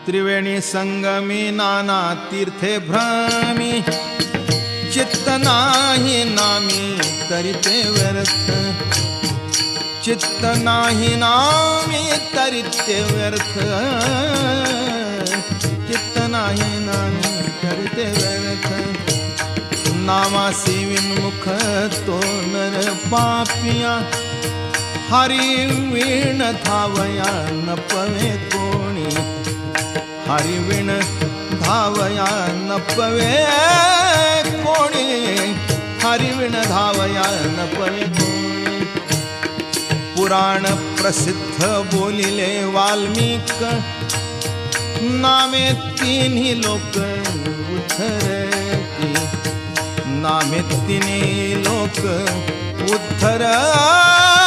त्रिवेणी संगमी नाना तीर्थे भ्रमी, चित्त नाही नामी तरी ते व्यर्थ, चित्त नाही नामी तरी ते व्यर्थ, चित्त नाही नामी तरी ते व्यर्थ. नामासी विन्मुख तो नर पापिया, हरी वीण धावया न पवे कोणी, हरी वीण धावया न पवे कोणी, हरी वीण धावया न पवे कोणी. पुराण प्रसिद्ध बोलिले वाल्मीक, नामे तिन्ही लोक उद्धरती, नामे तिन्ही लोक उद्धरती.